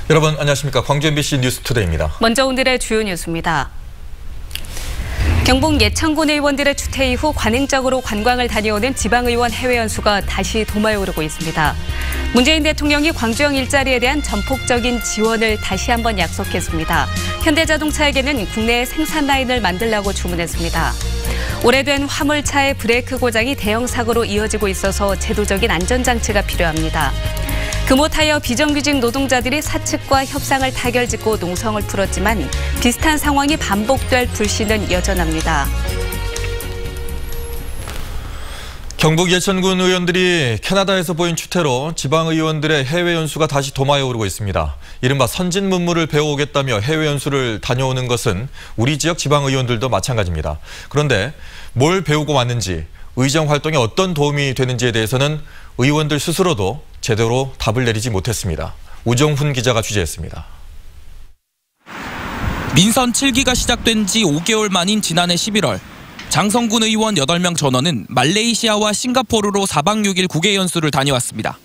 여러분 안녕하십니까. 광주 MBC 뉴스투데이입니다. 먼저 오늘의 주요 뉴스입니다. 경북 예천군 의원들의 추태 이후 관행적으로 관광을 다녀오는 지방의원 해외 연수가 다시 도마에 오르고 있습니다. 문재인 대통령이 광주형 일자리에 대한 전폭적인 지원을 다시 한번 약속했습니다. 현대자동차에게는 국내 생산 라인을 만들라고 주문했습니다. 오래된 화물차의 브레이크 고장이 대형 사고로 이어지고 있어서 제도적인 안전장치가 필요합니다. 금호타이어 비정규직 노동자들이 사측과 협상을 타결짓고 농성을 풀었지만 비슷한 상황이 반복될 불씨는 여전합니다. 경북 예천군 의원들이 캐나다에서 보인 추태로 지방의원들의 해외 연수가 다시 도마에 오르고 있습니다. 이른바 선진 문물을 배워오겠다며 해외 연수를 다녀오는 것은 우리 지역 지방의원들도 마찬가지입니다. 그런데 뭘 배우고 왔는지, 의정 활동에 어떤 도움이 되는지에 대해서는 의원들 스스로도 제대로 답을 내리지 못했습니다. 우정훈 기자가 취재했습니다. 민선 7기가 시작된 지 5개월 만인 지난해 11월 장성군 의원 8명 전원은 말레이시아와 싱가포르로 4박 6일 국외 연수를 다녀왔습니다.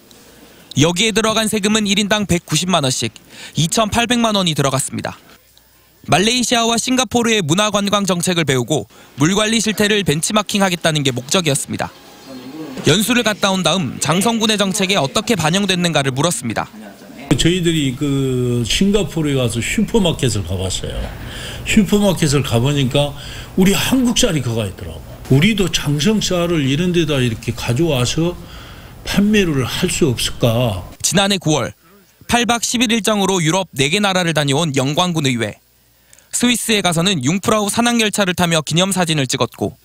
여기에 들어간 세금은 1인당 190만 원씩 2,800만 원이 들어갔습니다. 말레이시아와 싱가포르의 문화관광 정책을 배우고 물관리 실태를 벤치마킹하겠다는 게 목적이었습니다. 연수를 갔다 온 다음 장성군의 정책에 어떻게 반영됐는가를 물었습니다. 저희들이 싱가포르에 가서 슈퍼마켓을 가봤어요. 슈퍼마켓을 가보니까 우리 한국 쌀이 거가 있더라고. 우리도 장성쌀을 이런 데다 이렇게 가져와서 판매를 할 수 없을까. 지난해 9월 8박 10일 일정으로 유럽 4개 나라를 다녀온 영광군 의회. 스위스에 가서는 융프라우 산악열차를 타며 기념사진을 찍었고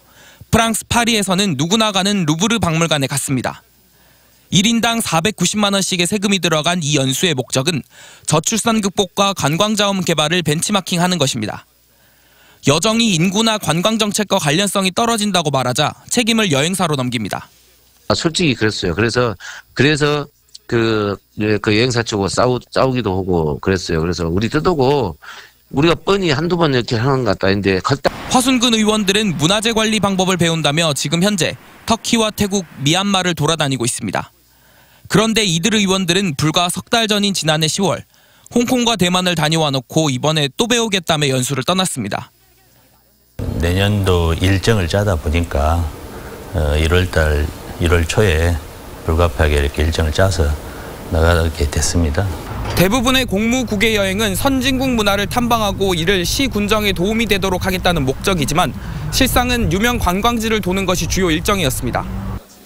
프랑스 파리에서는 누구나 가는 루브르 박물관에 갔습니다. 1인당 490만 원씩의 세금이 들어간 이 연수의 목적은 저출산 극복과 관광자원 개발을 벤치마킹하는 것입니다. 여정이 인구나 관광 정책과 관련성이 떨어진다고 말하자 책임을 여행사로 넘깁니다. 솔직히 그랬어요. 그래서 그 여행사 쪽하고 싸우기도 하고 그랬어요. 그래서 우리 뜻하고 우리가 뻔히 한두 번 이렇게 하는 것 같다. 근데 화순군 의원들은 문화재 관리 방법을 배운다며 지금 현재 터키와 태국, 미얀마를 돌아다니고 있습니다. 그런데 이들 의원들은 불과 석 달 전인 지난해 10월 홍콩과 대만을 다녀와 놓고 이번에 또 배우겠다며 연수를 떠났습니다. 내년도 일정을 짜다 보니까 1월 초에 불가피하게 이렇게 일정을 짜서 나가게 됐습니다. 대부분의 공무 국외 여행은 선진국 문화를 탐방하고 이를 시 군정에 도움이 되도록 하겠다는 목적이지만 실상은 유명 관광지를 도는 것이 주요 일정이었습니다.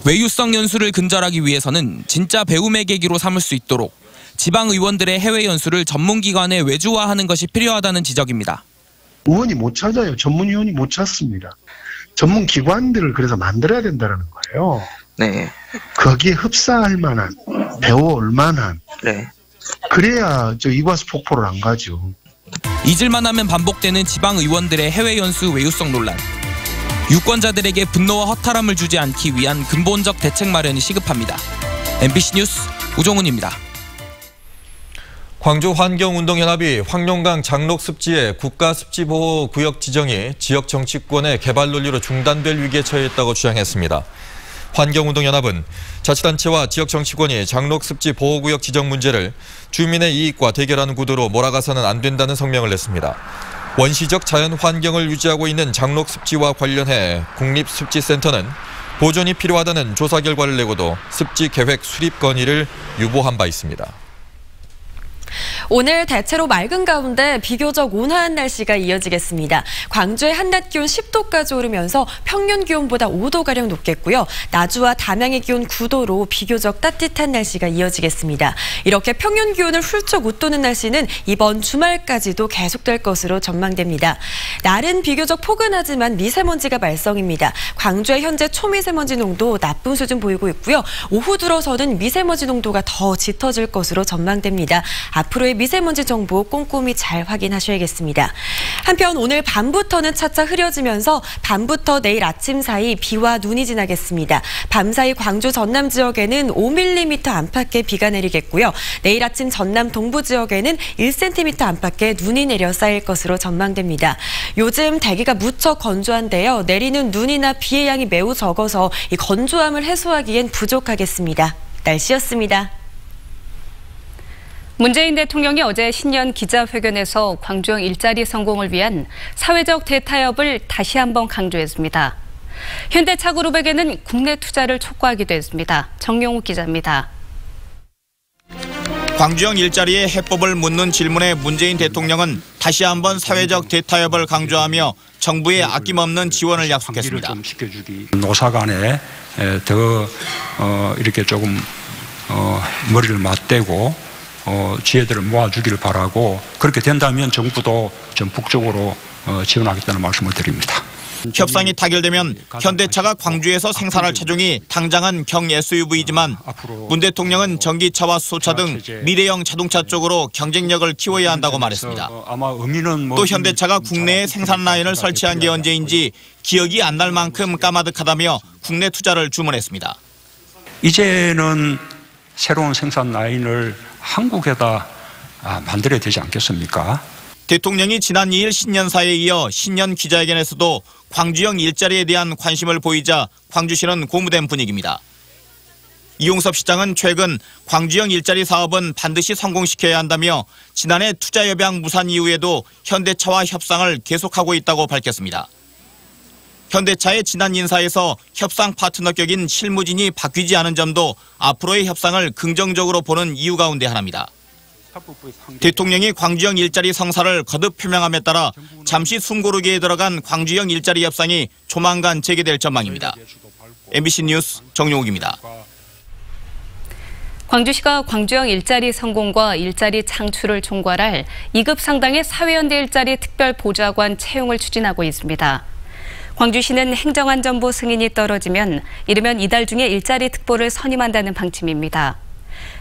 외유성 연수를 근절하기 위해서는 진짜 배움의 계기로 삼을 수 있도록 지방 의원들의 해외 연수를 전문기관에 외주화하는 것이 필요하다는 지적입니다. 의원이 못 찾아요. 전문위원이 못 찾습니다. 전문기관들을 그래서 만들어야 된다는 거예요. 네. 거기에 흡사할 만한, 배워올 만한. 네. 그래야 이과수 폭포를 안 가죠. 잊을만 하면 반복되는 지방 의원들의 해외 연수 외유성 논란. 유권자들에게 분노와 허탈함을 주지 않기 위한 근본적 대책 마련이 시급합니다. MBC 뉴스 우종훈입니다. 광주 환경운동연합이 황룡강 장록습지의 국가습지보호구역 지정이 지역 정치권의 개발 논리로 중단될 위기에 처했다고 주장했습니다. 환경운동연합은 자치단체와 지역 정치권이 장록습지 보호구역 지정 문제를 주민의 이익과 대결하는 구도로 몰아가서는 안 된다는 성명을 냈습니다. 원시적 자연 환경을 유지하고 있는 장록습지와 관련해 국립습지센터는 보존이 필요하다는 조사 결과를 내고도 습지 계획 수립 건의를 유보한 바 있습니다. 오늘 대체로 맑은 가운데 비교적 온화한 날씨가 이어지겠습니다. 광주의 한낮 기온 10도까지 오르면서 평년 기온보다 5도가량 높겠고요. 나주와 담양의 기온 9도로 비교적 따뜻한 날씨가 이어지겠습니다. 이렇게 평년 기온을 훌쩍 웃도는 날씨는 이번 주말까지도 계속될 것으로 전망됩니다. 날은 비교적 포근하지만 미세먼지가 말썽입니다. 광주의 현재 초미세먼지 농도 나쁨 수준 보이고 있고요. 오후 들어서는 미세먼지 농도가 더 짙어질 것으로 전망됩니다. 앞으로의 미세먼지 정보 꼼꼼히 잘 확인하셔야겠습니다. 한편 오늘 밤부터는 차차 흐려지면서 밤부터 내일 아침 사이 비와 눈이 지나겠습니다. 밤사이 광주 전남 지역에는 5mm 안팎의 비가 내리겠고요. 내일 아침 전남 동부 지역에는 1cm 안팎의 눈이 내려 쌓일 것으로 전망됩니다. 요즘 대기가 무척 건조한데요. 내리는 눈이나 비의 양이 매우 적어서 이 건조함을 해소하기엔 부족하겠습니다. 날씨였습니다. 문재인 대통령이 어제 신년 기자회견에서 광주형 일자리 성공을 위한 사회적 대타협을 다시 한번 강조했습니다. 현대차그룹에게는 국내 투자를 촉구하기도 했습니다. 정용욱 기자입니다. 광주형 일자리의 해법을 묻는 질문에 문재인 대통령은 다시 한번 사회적 대타협을 강조하며 정부의 아낌없는 지원을 약속했습니다. 노사 간에 더 이렇게 조금 머리를 맞대고 지혜들을 모아주기를 바라고, 그렇게 된다면 정부도 전폭적으로 지원하겠다는 말씀을 드립니다. 협상이 타결되면 현대차가 광주에서 생산할 차종이 당장은 경 SUV이지만 문 대통령은 전기차와 수소차 등 미래형 자동차 쪽으로 경쟁력을 키워야 한다고 말했습니다. 또 현대차가 국내에 생산 라인을 설치한 게 언제인지 기억이 안 날 만큼 까마득하다며 국내 투자를 주문했습니다. 이제는 새로운 생산 라인을 한국에다 만들어야 되지 않겠습니까? 대통령이 지난 2일 신년사에 이어 신년 기자회견에서도 광주형 일자리에 대한 관심을 보이자 광주시는 고무된 분위기입니다. 이용섭 시장은 최근 광주형 일자리 사업은 반드시 성공시켜야 한다며 지난해 투자협약 무산 이후에도 현대차와 협상을 계속하고 있다고 밝혔습니다. 현대차의 지난 인사에서 협상 파트너 격인 실무진이 바뀌지 않은 점도 앞으로의 협상을 긍정적으로 보는 이유 가운데 하나입니다. 대통령이 광주형 일자리 성사를 거듭 표명함에 따라 잠시 숨고르기에 들어간 광주형 일자리 협상이 조만간 재개될 전망입니다. MBC 뉴스 정용욱입니다. 광주시가 광주형 일자리 성공과 일자리 창출을 총괄할 2급 상당의 사회연대 일자리 특별보좌관 채용을 추진하고 있습니다. 광주시는 행정안전부 승인이 떨어지면 이르면 이달 중에 일자리 특보를 선임한다는 방침입니다.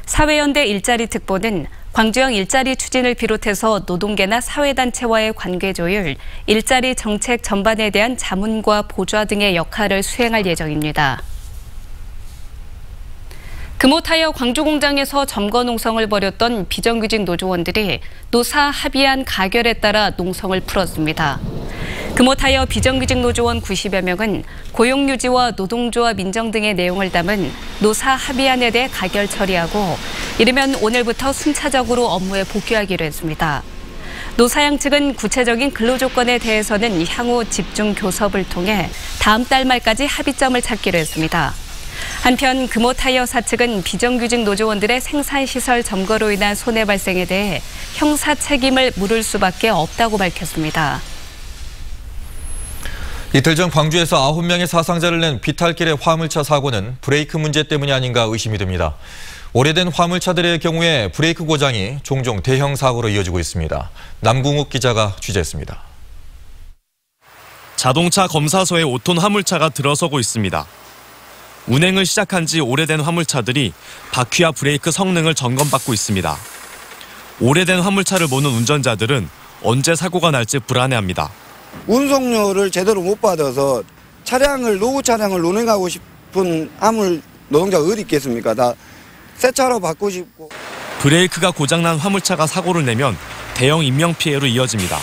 사회연대 일자리 특보는 광주형 일자리 추진을 비롯해서 노동계나 사회단체와의 관계 조율, 일자리 정책 전반에 대한 자문과 보좌 등의 역할을 수행할 예정입니다. 금호타이어 광주공장에서 점거 농성을 벌였던 비정규직 노조원들이 노사 합의안 가결에 따라 농성을 풀었습니다. 금호타이어 비정규직 노조원 90여 명은 고용유지와 노동조합 인정 등의 내용을 담은 노사 합의안에 대해 가결 처리하고 이르면 오늘부터 순차적으로 업무에 복귀하기로 했습니다. 노사양 측은 구체적인 근로조건에 대해서는 향후 집중 교섭을 통해 다음 달 말까지 합의점을 찾기로 했습니다. 한편 금호타이어사 측은 비정규직 노조원들의 생산시설 점거로 인한 손해 발생에 대해 형사 책임을 물을 수밖에 없다고 밝혔습니다. 이틀 전 광주에서 9명의 사상자를 낸 비탈길의 화물차 사고는 브레이크 문제 때문이 아닌가 의심이 듭니다. 오래된 화물차들의 경우에 브레이크 고장이 종종 대형 사고로 이어지고 있습니다. 남궁욱 기자가 취재했습니다. 자동차 검사소에 5톤 화물차가 들어서고 있습니다. 운행을 시작한 지 오래된 화물차들이 바퀴와 브레이크 성능을 점검받고 있습니다. 오래된 화물차를 모는 운전자들은 언제 사고가 날지 불안해합니다. 운송료를 제대로 못 받아서 노후 차량을 운행하고 싶은 화물 노동자가 어디 있겠습니까? 다 새 차로 바꾸고 싶고. 브레이크가 고장난 화물차가 사고를 내면 대형 인명피해로 이어집니다.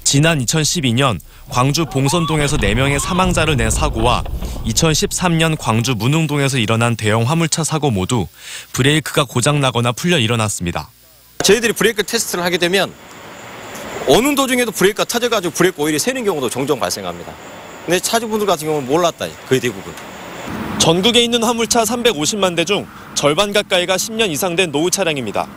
지난 2012년 광주 봉선동에서 4명의 사망자를 낸 사고와 2013년 광주 문흥동에서 일어난 대형 화물차 사고 모두 브레이크가 고장나거나 풀려 일어났습니다. 저희들이 브레이크 테스트를 하게 되면 어느 도중에도 브레이크가 터져가지고 브레이크 오일이 새는 경우도 종종 발생합니다. 근데 차주분들 같은 경우는 몰랐다, 거의 대부분. 전국에 있는 화물차 350만 대 중 절반 가까이가 10년 이상 된 노후 차량입니다.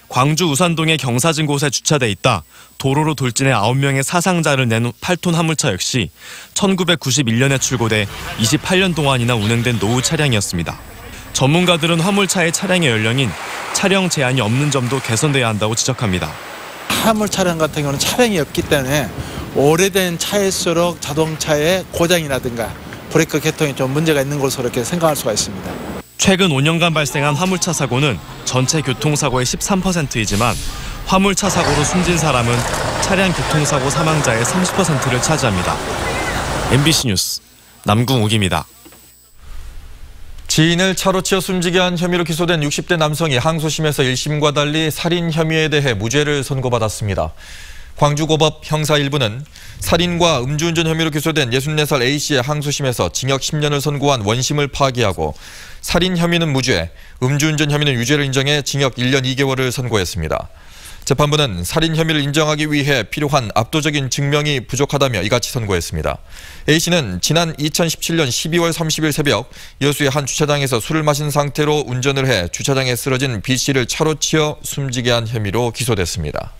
광주 우산동의 경사진 곳에 주차돼 있다 도로로 돌진해 9명의 사상자를 낸 8톤 화물차 역시 1991년에 출고돼 28년 동안이나 운행된 노후 차량이었습니다. 전문가들은 화물차의 차량의 연령인 차량 제한이 없는 점도 개선돼야 한다고 지적합니다. 화물 차량 같은 경우는 차량이 없기 때문에 오래된 차일수록 자동차의 고장이라든가 브레이크 개통이 좀 문제가 있는 것으로 이렇게 생각할 수가 있습니다. 최근 5년간 발생한 화물차 사고는 전체 교통사고의 13%이지만 화물차 사고로 숨진 사람은 차량 교통사고 사망자의 30%를 차지합니다. MBC 뉴스 남궁욱입니다. 지인을 차로 치어 숨지게 한 혐의로 기소된 60대 남성이 항소심에서 1심과 달리 살인 혐의에 대해 무죄를 선고받았습니다. 광주고법 형사 1부는 살인과 음주운전 혐의로 기소된 64살 A씨의 항소심에서 징역 10년을 선고한 원심을 파기하고 살인 혐의는 무죄, 음주운전 혐의는 유죄를 인정해 징역 1년 2개월을 선고했습니다. 재판부는 살인 혐의를 인정하기 위해 필요한 압도적인 증명이 부족하다며 이같이 선고했습니다. A씨는 지난 2017년 12월 30일 새벽 여수의 한 주차장에서 술을 마신 상태로 운전을 해 주차장에 쓰러진 B씨를 차로 치어 숨지게 한 혐의로 기소됐습니다.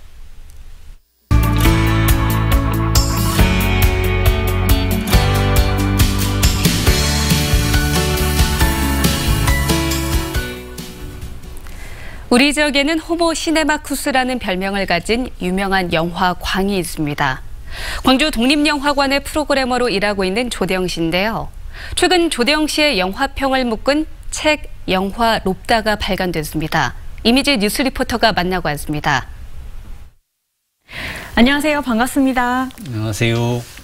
우리 지역에는 호모 시네마쿠스라는 별명을 가진 유명한 영화광이 있습니다. 광주 독립영화관의 프로그래머로 일하고 있는 조대영 씨인데요. 최근 조대영 씨의 영화평을 묶은 책 영화 롭다가 발간됐습니다. 이미지 뉴스 리포터가 만나고 왔습니다. 안녕하세요. 반갑습니다. 안녕하세요.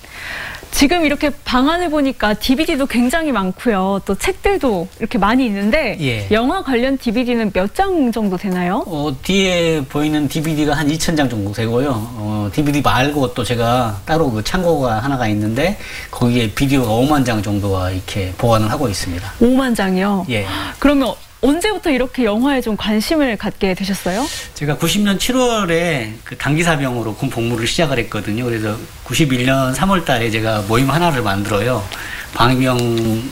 지금 이렇게 방안을 보니까 DVD도 굉장히 많고요. 또 책들도 이렇게 많이 있는데 예. 영화 관련 DVD는 몇 장 정도 되나요? 뒤에 보이는 DVD가 한 2,000장 정도 되고요. DVD 말고 또 제가 따로 그 창고가 하나가 있는데 거기에 비디오가 5만 장 정도가 이렇게 보관을 하고 있습니다. 5만 장이요? 예. 그러면 언제부터 이렇게 영화에 좀 관심을 갖게 되셨어요? 제가 90년 7월에 그 단기사병으로 군 복무를 시작을 했거든요. 그래서 91년 3월 달에 제가 모임 하나를 만들어요. 방위병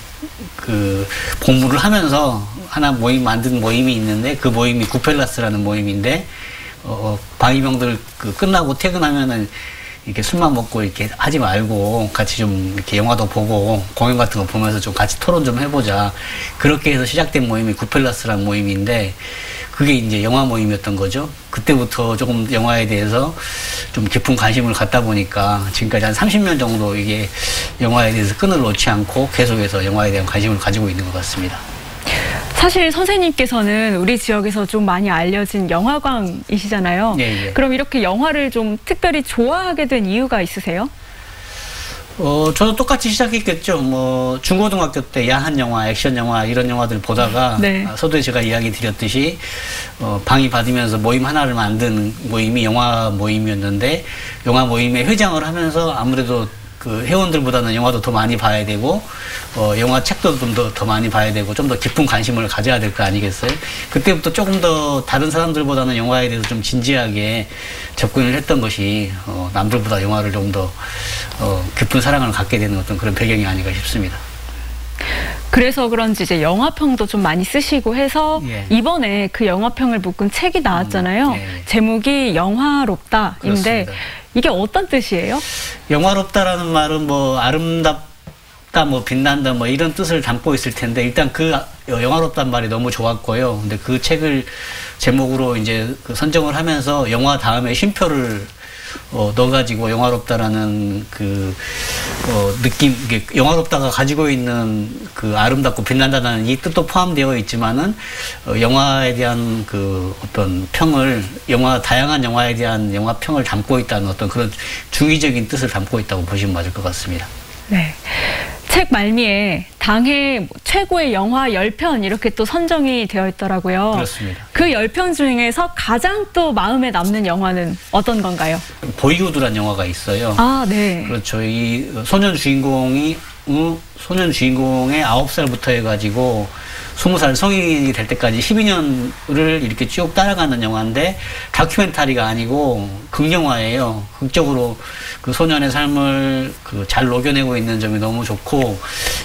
그 복무를 하면서 하나 만든 모임이 있는데 그 모임이 구펠라스라는 모임인데 방위병들 끝나고 퇴근하면은 이렇게 술만 먹고 이렇게 하지 말고 같이 좀 이렇게 영화도 보고 공연 같은 거 보면서 좀 같이 토론 좀 해보자. 그렇게 해서 시작된 모임이 구펠라스라는 모임인데 그게 이제 영화 모임이었던 거죠. 그때부터 조금 영화에 대해서 좀 깊은 관심을 갖다 보니까 지금까지 한 30년 정도 이게 영화에 대해서 끈을 놓지 않고 계속해서 영화에 대한 관심을 가지고 있는 것 같습니다. 사실 선생님께서는 우리 지역에서 좀 많이 알려진 영화광이시잖아요. 예, 예. 그럼 이렇게 영화를 좀 특별히 좋아하게 된 이유가 있으세요? 저도 똑같이 시작했겠죠. 중고등학교 때 야한 영화, 액션 영화 이런 영화들 보다가 네. 서두에 제가 이야기 드렸듯이 방위 받으면서 모임 하나를 만든 모임이 영화 모임이었는데 영화 모임에 회장을 하면서 아무래도 그 회원들보다는 영화도 더 많이 봐야 되고 영화 책도 좀 더 많이 봐야 되고 좀 더 깊은 관심을 가져야 될 거 아니겠어요? 그때부터 조금 더 다른 사람들보다는 영화에 대해서 좀 진지하게 접근을 했던 것이 남들보다 영화를 좀 더 깊은 사랑을 갖게 되는 어떤 그런 배경이 아닌가 싶습니다. 그래서 그런지 이제 영화평도 좀 많이 쓰시고 해서 예. 이번에 그 영화평을 묶은 책이 나왔잖아요. 예. 제목이 영화롭다인데 그렇습니다. 이게 어떤 뜻이에요? 영화롭다라는 말은 아름답다, 빛난다, 이런 뜻을 담고 있을 텐데 일단 그 영화롭다는 말이 너무 좋았고요. 근데 그 책을 제목으로 이제 선정을 하면서 영화 다음에 쉼표를 넣어가지고 영화롭다라는 느낌, 영화롭다가 가지고 있는 그 아름답고 빛난다는 이 뜻도 포함되어 있지만은 영화에 대한 어떤 평을 다양한 영화에 대한 영화 평을 담고 있다는 어떤 그런 중의적인 뜻을 담고 있다고 보시면 맞을 것 같습니다. 네. 책 말미에 당해 최고의 영화 10편 이렇게 또 선정이 되어 있더라고요. 그렇습니다. 그 10편 중에서 가장 또 마음에 남는 영화는 어떤 건가요? 보이우드란 영화가 있어요. 아, 네. 그렇죠. 이 소년 주인공의 9살부터 해가지고 20살 성인이 될 때까지 12년을 이렇게 쭉 따라가는 영화인데 다큐멘터리가 아니고 극영화예요. 극적으로 그 소년의 삶을 잘 녹여내고 있는 점이 너무 좋고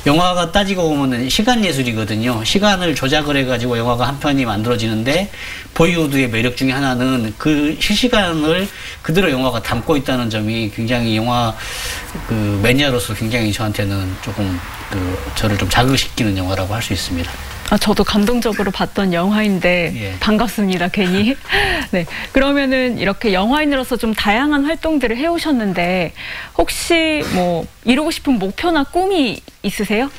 영화가 따지고 보면 시간 예술이거든요. 시간을 조작을 해가지고 영화가 한 편이 만들어지는데 보이우드의 매력 중에 하나는 그 실시간을 그대로 영화가 담고 있다는 점이 굉장히 영화 매니아로서 굉장히 저한테는 조금 저를 좀 자극시키는 영화라고 할 수 있습니다. 저도 감동적으로 봤던 영화인데 예. 반갑습니다, 괜히. 네, 그러면은 이렇게 영화인으로서 좀 다양한 활동들을 해오셨는데 혹시 이루고 싶은 목표나 꿈이 있으세요?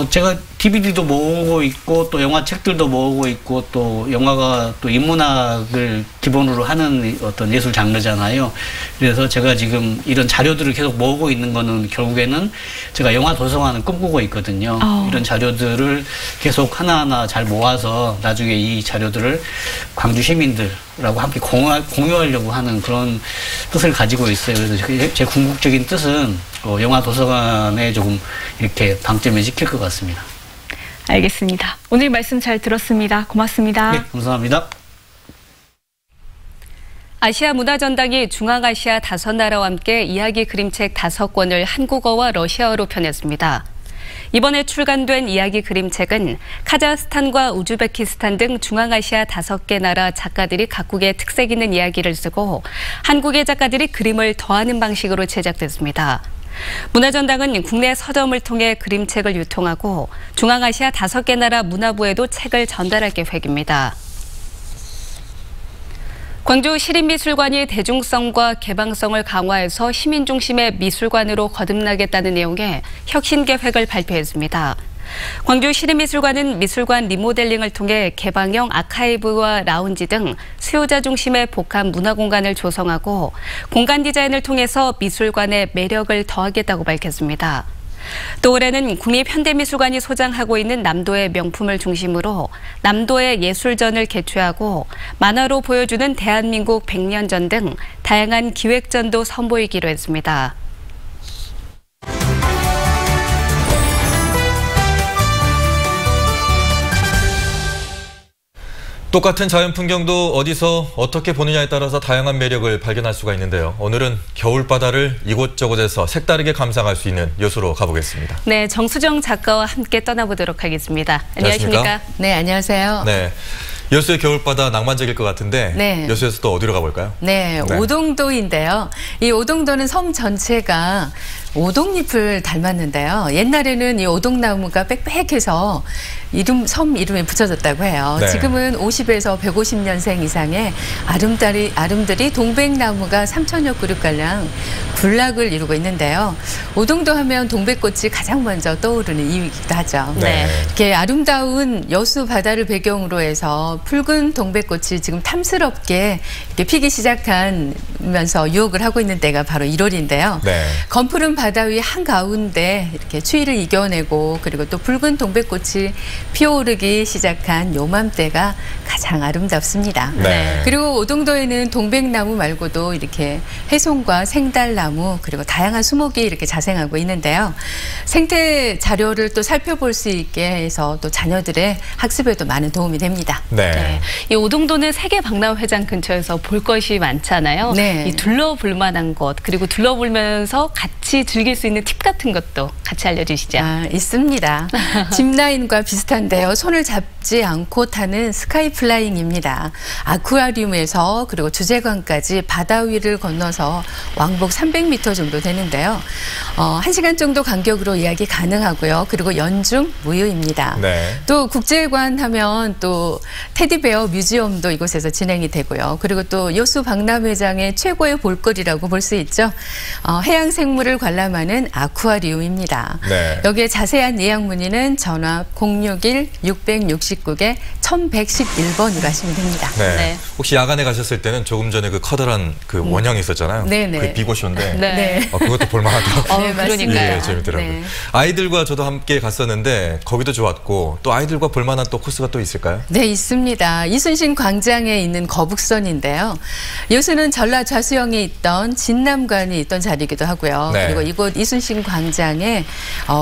제가 DVD도 모으고 있고 또 영화 책들도 모으고 있고 또 영화가 또 인문학을 기본으로 하는 어떤 예술 장르잖아요. 그래서 제가 지금 이런 자료들을 계속 모으고 있는 거는 결국에는 제가 영화 도서관을 꿈꾸고 있거든요. 이런 자료들을 계속 하나하나 잘 모아서 나중에 이 자료들을 광주 시민들하고 함께 공유하려고 하는 그런 뜻을 가지고 있어요. 그래서 제 궁극적인 뜻은 영화 도서관에 조금 이렇게 방점을 찍힐 것 같습니다. 알겠습니다. 오늘 말씀 잘 들었습니다. 고맙습니다. 네, 감사합니다. 아시아 문화전당이 중앙아시아 5나라와 함께 이야기 그림책 5권을 한국어와 러시아어로 펴냈습니다. 이번에 출간된 이야기 그림책은 카자흐스탄과 우즈베키스탄 등 중앙아시아 5개 나라 작가들이 각국의 특색 있는 이야기를 쓰고 한국의 작가들이 그림을 더하는 방식으로 제작됐습니다. 문화전당은 국내 서점을 통해 그림책을 유통하고 중앙아시아 5개 나라 문화부에도 책을 전달할 계획입니다. 광주 시립미술관이 대중성과 개방성을 강화해서 시민 중심의 미술관으로 거듭나겠다는 내용의 혁신 계획을 발표했습니다. 광주 시립미술관은 미술관 리모델링을 통해 개방형 아카이브와 라운지 등 수요자 중심의 복합 문화공간을 조성하고 공간 디자인을 통해서 미술관의 매력을 더하겠다고 밝혔습니다. 또 올해는 국립현대미술관이 소장하고 있는 남도의 명품을 중심으로 남도의 예술전을 개최하고 만화로 보여주는 대한민국 100년전 등 다양한 기획전도 선보이기로 했습니다. 똑같은 자연 풍경도 어디서 어떻게 보느냐에 따라서 다양한 매력을 발견할 수가 있는데요. 오늘은 겨울바다를 이곳저곳에서 색다르게 감상할 수 있는 여수로 가보겠습니다. 네, 정수정 작가와 함께 떠나보도록 하겠습니다. 안녕하십니까? 네, 안녕하세요. 네, 여수의 겨울바다 낭만적일 것 같은데 네. 여수에서 또 어디로 가볼까요? 네, 오동도인데요. 이 오동도는 섬 전체가 오동잎을 닮았는데요. 옛날에는 이 오동나무가 빽빽해서 섬 이름이 붙여졌다고 해요. 네. 지금은 50에서 150년생 이상의 아름들이 동백나무가 3,000여 그룹가량 군락을 이루고 있는데요. 오동도 하면 동백꽃이 가장 먼저 떠오르는 이유이기도 하죠. 네. 이렇게 아름다운 여수 바다를 배경으로 해서 붉은 동백꽃이 지금 탐스럽게 이렇게 피기 시작하면서 유혹을 하고 있는 때가 바로 1월인데요. 네. 검푸른 바다 위 한가운데 이렇게 추위를 이겨내고 그리고 또 붉은 동백꽃이 피어오르기 시작한 요맘때가 가장 아름답습니다. 네. 그리고 오동도에는 동백나무 말고도 이렇게 해송과 생달나무 그리고 다양한 수목이 이렇게 자생하고 있는데요. 생태 자료를 또 살펴볼 수 있게 해서 또 자녀들의 학습에도 많은 도움이 됩니다. 네. 이 오동도는 세계박람회장 근처에서 볼 것이 많잖아요. 네. 이 둘러볼 만한 것 그리고 둘러보면서 같이 즐길 수 있는 팁 같은 것도 같이 알려주시죠. 있습니다. 짚라인과 비슷한데요. 손을 잡지 않고 타는 스카이플라잉입니다. 아쿠아리움에서 그리고 주제관까지 바다 위를 건너서 왕복 300m 정도 되는데요. 1시간 정도 간격으로 이야기 가능하고요. 그리고 연중 무휴입니다. 네. 또 국제관 하면 또 테디베어 뮤지엄도 이곳에서 진행이 되고요. 그리고 또 여수 박람회장의 최고의 볼거리라고 볼 수 있죠. 해양 생물을 관람하는 아쿠아리움입니다. 네. 여기에 자세한 예약 문의는 전화 061-669개 1111번으로 하시면 됩니다. 네. 혹시 야간에 가셨을 때는 조금 전에 그 커다란 그 원형이 있었잖아요. 네네. 그 비고쇼인데 네. 그것도 볼만하더라고요. 네, 그러니까요. 예, 재밌더라고요. 네. 아이들과 저도 함께 갔었는데 거기도 좋았고 또 아이들과 볼만한 또 코스가 또 있을까요? 네, 있습니다. 이순신 광장에 있는 거북선인데요. 여수는 전라 좌수영에 있던 진남관이 있던 자리이기도 하고요. 네. 그리고 이곳 이순신 광장에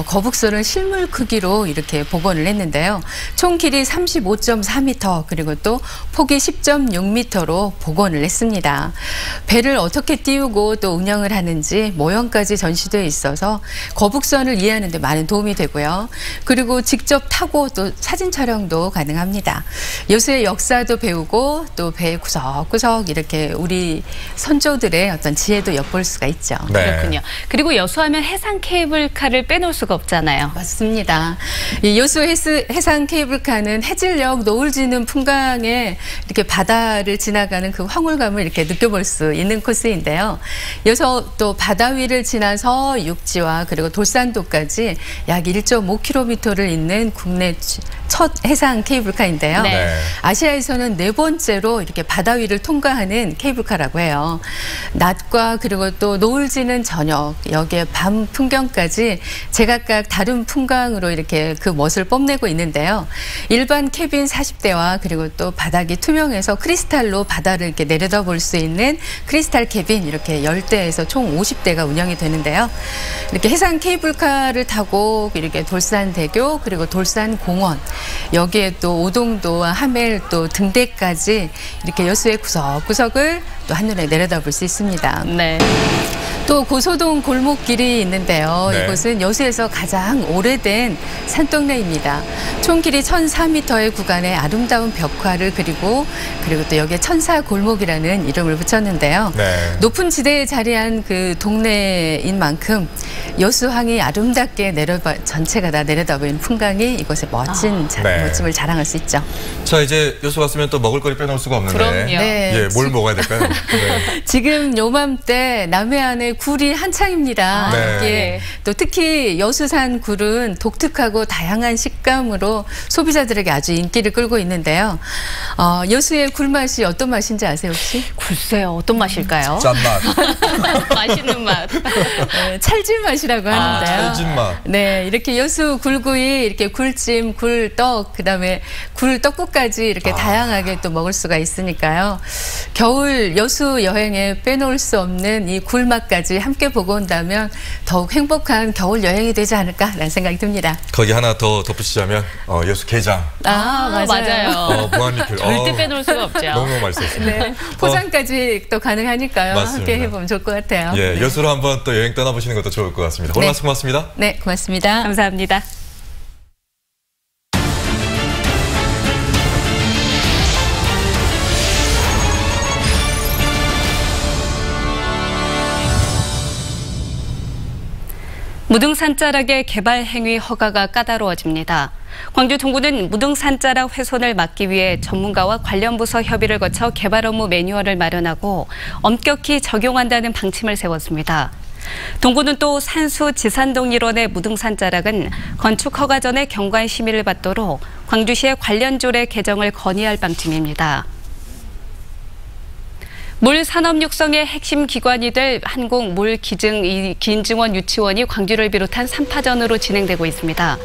거북선을 실물 크기로 이렇게 복원을 했는데요. 총 길이 35.4m 그리고 또 폭이 10.6m로 복원을 했습니다. 배를 어떻게 띄우고 또 운영을 하는지 모형까지 전시되어 있어서 거북선을 이해하는 데 많은 도움이 되고요. 그리고 직접 타고 또 사진 촬영도 가능합니다. 여수의 역사도 배우고 또 배 구석구석 이렇게 우리 선조들의 어떤 지혜도 엿볼 수가 있죠. 네. 그렇군요. 그리고 여수하면 해상 케이블카를 빼놓을 수가 없잖아요. 맞습니다. 이 여수 해상 케이블카는 해질녘 노을 지는 풍광에 이렇게 바다를 지나가는 그 황홀감을 이렇게 느껴볼 수 있는 코스인데요. 여기서 또 바다 위를 지나서 육지와 그리고 돌산도까지 약 1.5km를 잇는 국내 첫 해상 케이블카인데요. 네. 아시아에서는 4번째로 이렇게 바다 위를 통과하는 케이블카라고 해요. 낮과 그리고 또 노을 지는 저녁, 여기에 밤 풍경까지 제각각 다른 풍광으로 이렇게 그 멋을 뽐내고 있는데요. 일반 캐빈 40대와 그리고 또 바닥이 투명해서 크리스탈로 바다를 이렇게 내려다볼 수 있는 크리스탈 캐빈 이렇게 10대에서 총 50대가 운영이 되는데요. 이렇게 해상 케이블카를 타고 이렇게 돌산대교 그리고 돌산공원 여기에 또 오동도와 하멜 또 등대까지 이렇게 여수의 구석구석을 또 한눈에 내려다볼 수 있습니다. 네. 또 고소동 골목길이 있는데요. 네. 이곳은 여수에서 가장 오래된 산동네입니다. 총 길이 1,004m의 구간에 아름다운 벽화를 그리고 또 여기에 천사골목이라는 이름을 붙였는데요. 네. 높은 지대에 자리한 그 동네인 만큼 여수항이 아름답게 전체가 다 내려다 보이는 풍광이 이곳의 멋짐을 자랑할 수 있죠. 자, 이제 여수 갔으면 또 먹을거리 빼놓을 수가 없는데. 그럼요. 네. 예, 뭘 먹어야 될까요? 네. 지금 요맘때 남해안의 굴이 한창입니다. 네. 이게 또 특히 여수산 굴은 독특하고 다양한 식감으로 소비자들에게 아주 인기를 끌고 있는데요. 여수의 굴맛이 어떤 맛인지 아세요 혹시? 글쎄요. 어떤 맛일까요? 짠맛. 맛있는 맛. 찰진 맛이라고 하는데요. 찰진 맛. 네, 이렇게 여수 굴구이, 이렇게 굴찜, 굴떡, 그다음에 굴떡국까지 이렇게 다양하게 또 먹을 수가 있으니까요. 겨울 여수 여행에 빼놓을 수 없는 이 굴맛까지 함께 보고 온다면 더욱 행복한 겨울 여행이 되지 않을까라는 생각이 듭니다. 거기 하나 더 덧붙이자면 여수 게장. 맞아요. 무한리필. 절대 빼놓을 수가 없죠. 너무 맛있었습니다. 네, 포장까지 또 가능하니까요. 맞습니다. 함께 해보면 좋을 것 같아요. 예, 네. 여수로 한번 또 여행 떠나보시는 것도 좋을 것 같습니다. 오늘 말씀 고맙습니다. 네, 고맙습니다. 감사합니다. 무등산자락의 개발 행위 허가가 까다로워집니다. 광주 동구는 무등산자락 훼손을 막기 위해 전문가와 관련 부서 협의를 거쳐 개발 업무 매뉴얼을 마련하고 엄격히 적용한다는 방침을 세웠습니다. 동구는 또 산수 지산동 일원의 무등산자락은 건축 허가 전에 경관 심의를 받도록 광주시의 관련 조례 개정을 건의할 방침입니다. 물 산업 육성의 핵심 기관이 될 한국물기증원 유치원이 광주를 비롯한 3파전으로 진행되고 있습니다.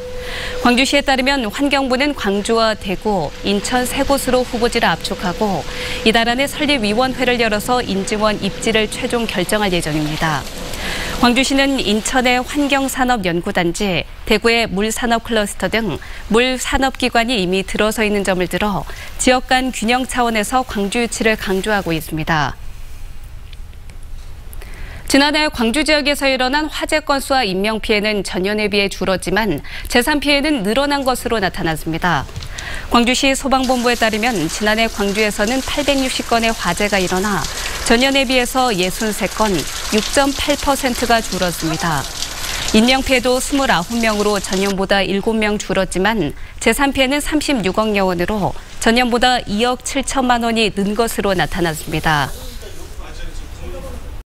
광주시에 따르면 환경부는 광주와 대구, 인천 3곳으로 후보지를 압축하고 이달 안에 설립위원회를 열어서 인증원 입지를 최종 결정할 예정입니다. 광주시는 인천의 환경산업연구단지, 대구의 물산업 클러스터 등 물산업기관이 이미 들어서 있는 점을 들어 지역 간 균형 차원에서 광주 유치를 강조하고 있습니다. 지난해 광주 지역에서 일어난 화재 건수와 인명피해는 전년에 비해 줄었지만 재산피해는 늘어난 것으로 나타났습니다. 광주시 소방본부에 따르면 지난해 광주에서는 860건의 화재가 일어나 전년에 비해서 63건, 6.8%가 줄었습니다. 인명피해도 29명으로 전년보다 7명 줄었지만 재산피해는 36억여 원으로 전년보다 2억 7천만 원이 는 것으로 나타났습니다.